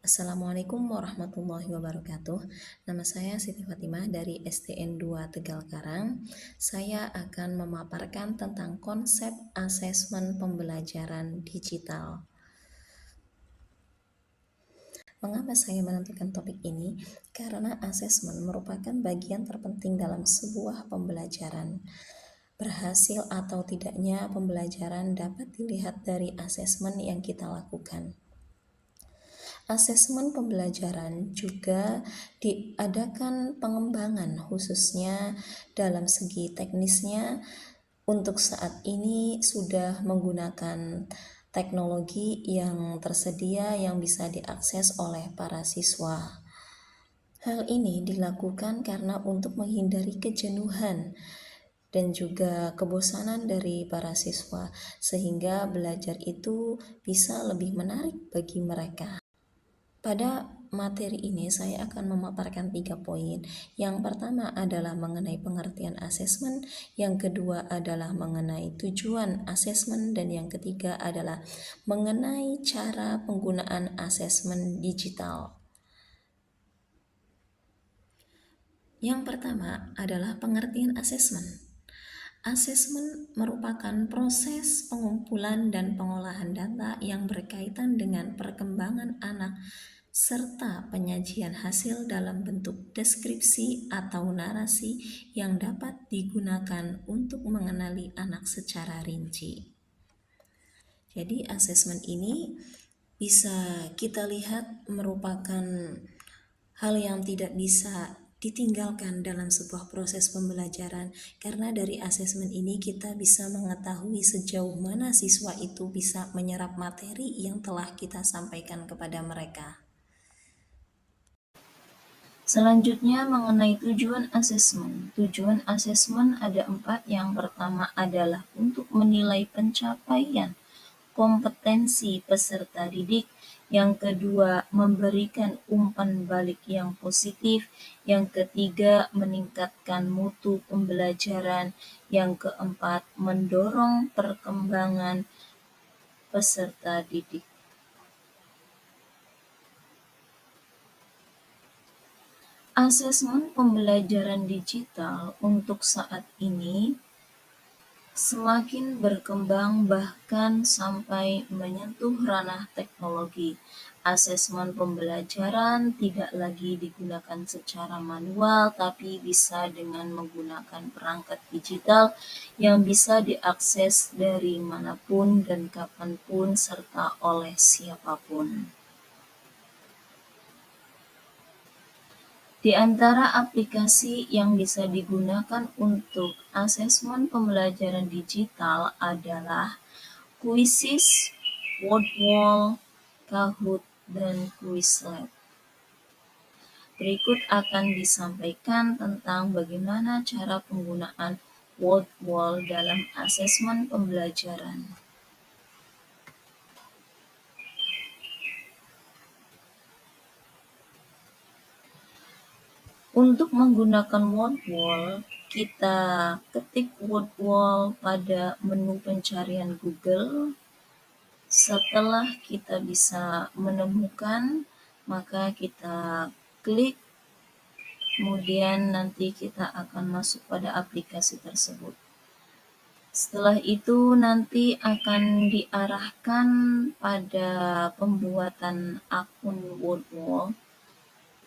Assalamualaikum warahmatullahi wabarakatuh. Nama saya Siti Fatimah dari STN 2 Tegal Karang. Saya akan memaparkan tentang konsep asesmen pembelajaran digital. Mengapa saya menentukan topik ini? Karena asesmen merupakan bagian terpenting dalam sebuah pembelajaran. Berhasil atau tidaknya pembelajaran dapat dilihat dari asesmen yang kita lakukan. Asesmen pembelajaran juga diadakan pengembangan khususnya dalam segi teknisnya. Untuk saat ini sudah menggunakan teknologi yang tersedia yang bisa diakses oleh para siswa. Hal ini dilakukan karena untuk menghindari kejenuhan dan juga kebosanan dari para siswa, sehingga belajar itu bisa lebih menarik bagi mereka. Pada materi ini saya akan memaparkan 3 poin. Yang pertama adalah mengenai pengertian asesmen, yang kedua adalah mengenai tujuan asesmen, dan yang ketiga adalah mengenai cara penggunaan asesmen digital. Yang pertama adalah pengertian asesmen. Asesmen merupakan proses pengumpulan dan pengolahan data yang berkaitan dengan perkembangan anak serta penyajian hasil dalam bentuk deskripsi atau narasi yang dapat digunakan untuk mengenali anak secara rinci. Jadi asesmen ini bisa kita lihat merupakan hal yang tidak bisa ditinggalkan dalam sebuah proses pembelajaran, karena dari asesmen ini kita bisa mengetahui sejauh mana siswa itu bisa menyerap materi yang telah kita sampaikan kepada mereka. Selanjutnya mengenai tujuan asesmen. Tujuan asesmen ada 4. Yang pertama adalah untuk menilai pencapaian kompetensi peserta didik. Yang kedua, memberikan umpan balik yang positif. Yang ketiga, meningkatkan mutu pembelajaran. Yang keempat, mendorong perkembangan peserta didik. Asesmen pembelajaran digital untuk saat ini semakin berkembang bahkan sampai menyentuh ranah teknologi. Asesmen pembelajaran tidak lagi digunakan secara manual, tapi bisa dengan menggunakan perangkat digital yang bisa diakses dari manapun dan kapanpun serta oleh siapapun. Di antara aplikasi yang bisa digunakan untuk asesmen pembelajaran digital adalah Quizizz, Wordwall, Kahoot, dan Quizlet. Berikut akan disampaikan tentang bagaimana cara penggunaan Wordwall dalam asesmen pembelajaran. Untuk menggunakan Wordwall, kita ketik Wordwall pada menu pencarian Google. Setelah kita bisa menemukan, maka kita klik, kemudian nanti kita akan masuk pada aplikasi tersebut. Setelah itu nanti akan diarahkan pada pembuatan akun Wordwall.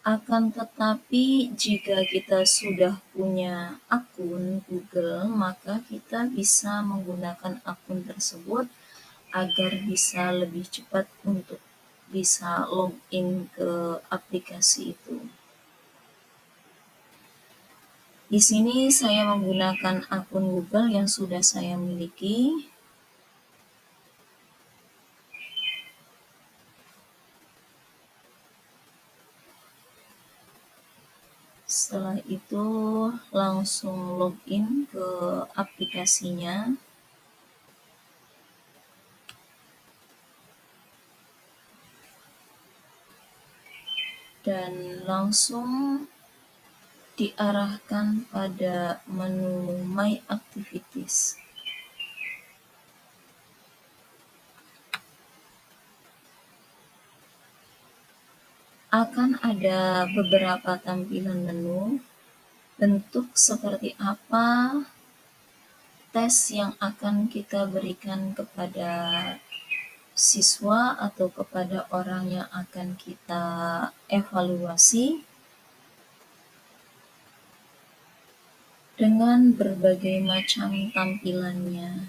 Akan tetapi jika kita sudah punya akun Google, maka kita bisa menggunakan akun tersebut agar bisa lebih cepat untuk bisa login ke aplikasi itu. Di sini saya menggunakan akun Google yang sudah saya miliki. Setelah itu langsung login ke aplikasinya. Dan langsung diarahkan pada menu My Activities. Akan ada beberapa tampilan menu, bentuk seperti apa tes yang akan kita berikan kepada siswa atau kepada orang yang akan kita evaluasi dengan berbagai macam tampilannya.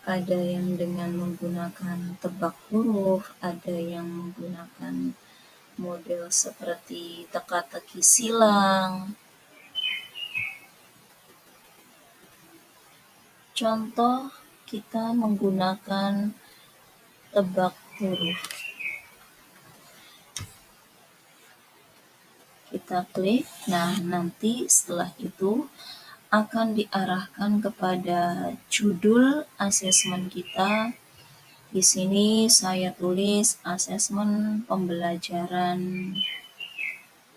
Ada yang dengan menggunakan tebak huruf, ada yang menggunakan model seperti teka-teki silang. Contoh, kita menggunakan tebak huruf. Kita klik, nah nanti setelah itu akan diarahkan kepada judul asesmen kita. Di sini saya tulis asesmen pembelajaran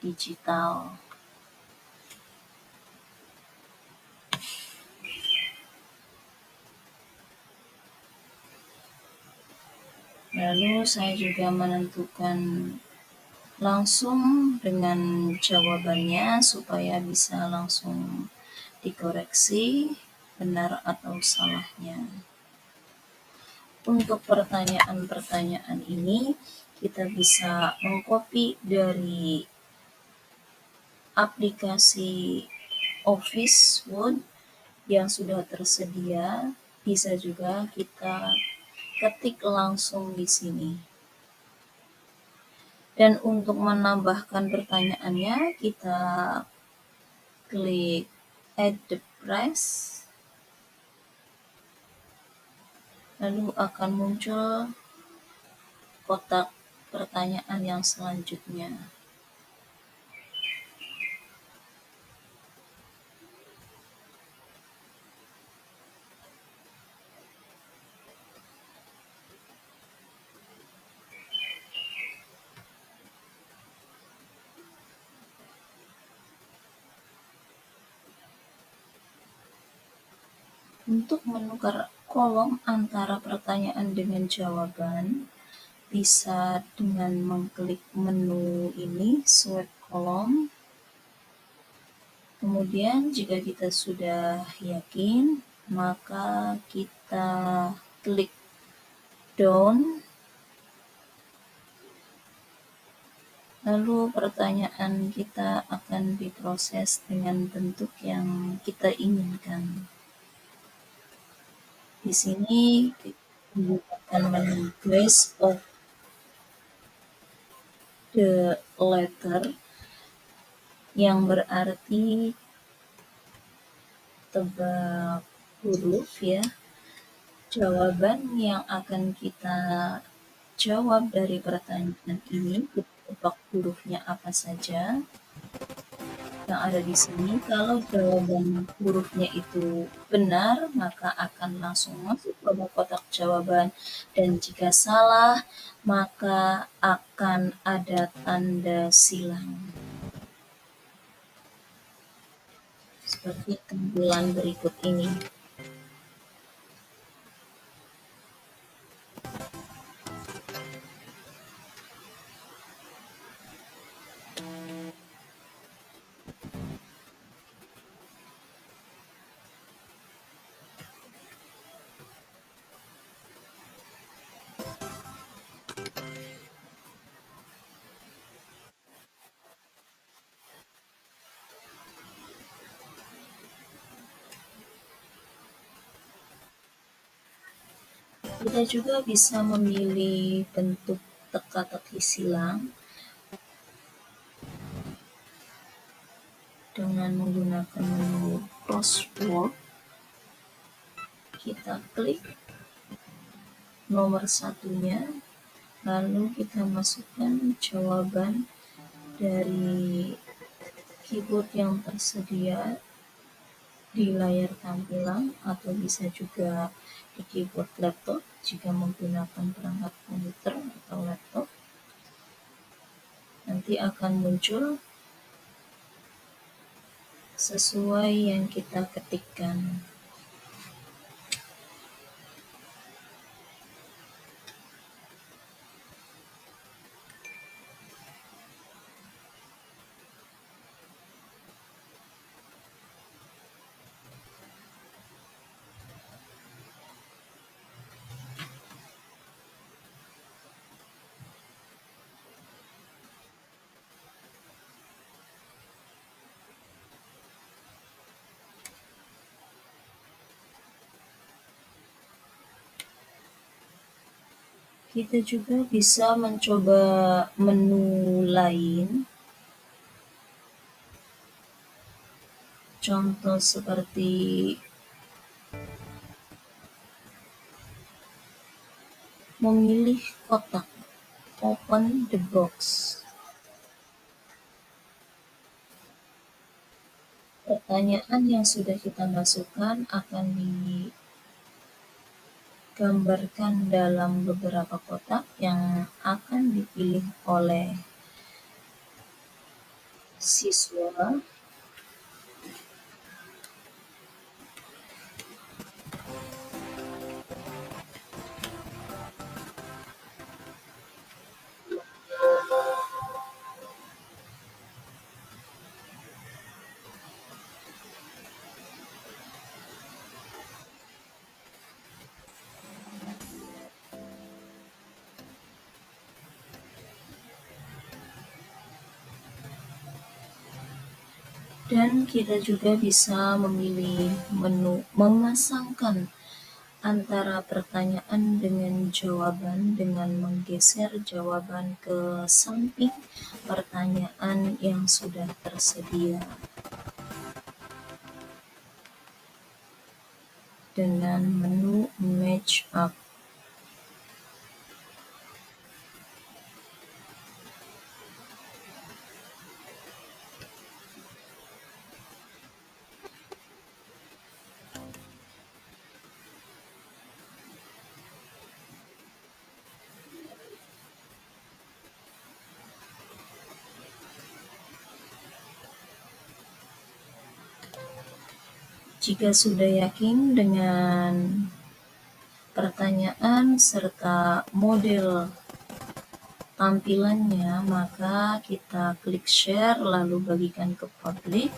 digital. Lalu saya juga menentukan langsung dengan jawabannya supaya bisa langsung dikoreksi benar atau salahnya. Untuk pertanyaan-pertanyaan ini kita bisa mengcopy dari aplikasi Office Word yang sudah tersedia, bisa juga kita ketik langsung di sini. Dan untuk menambahkan pertanyaannya, kita klik Add the Press, lalu akan muncul kotak pertanyaan yang selanjutnya. Untuk menukar kolom antara pertanyaan dengan jawaban, bisa dengan mengklik menu ini, Swipe Column. Kemudian jika kita sudah yakin, maka kita klik Down. Lalu pertanyaan kita akan diproses dengan bentuk yang kita inginkan. Di sini kita menggunakan menu Place of the Letter, yang berarti tebak huruf ya. Jawaban yang akan kita jawab dari pertanyaan ini, kita tebak hurufnya apa saja yang ada di sini. Kalau jawaban hurufnya itu benar, maka akan langsung masuk ke kotak jawaban. Dan jika salah, maka akan ada tanda silang. Seperti tampilan berikut ini. Kita juga bisa memilih bentuk teka-teki silang dengan menggunakan menu crossword. Kita klik nomor satunya, lalu kita masukkan jawaban dari keyboard yang tersedia di layar tampilan, atau bisa juga di keyboard laptop jika menggunakan perangkat komputer atau laptop. Nanti akan muncul sesuai yang kita ketikkan. Kita juga bisa mencoba menu lain, contoh seperti memilih kotak, open the box. Pertanyaan yang sudah kita masukkan akan digambarkan dalam beberapa kotak yang akan dipilih oleh siswa. Dan kita juga bisa memilih menu memasangkan antara pertanyaan dengan jawaban dengan menggeser jawaban ke samping pertanyaan yang sudah tersedia dengan menu match up. Jika sudah yakin dengan pertanyaan serta model tampilannya, maka kita klik share lalu bagikan ke publik.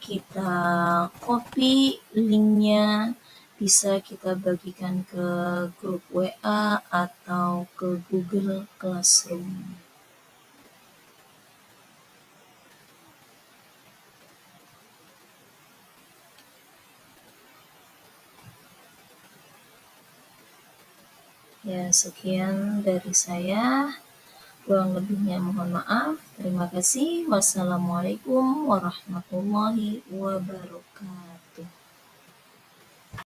Kita copy linknya, bisa kita bagikan ke grup WA atau ke Google Classroom. Ya, sekian dari saya. Kurang lebihnya mohon maaf. Terima kasih. Wassalamualaikum warahmatullahi wabarakatuh.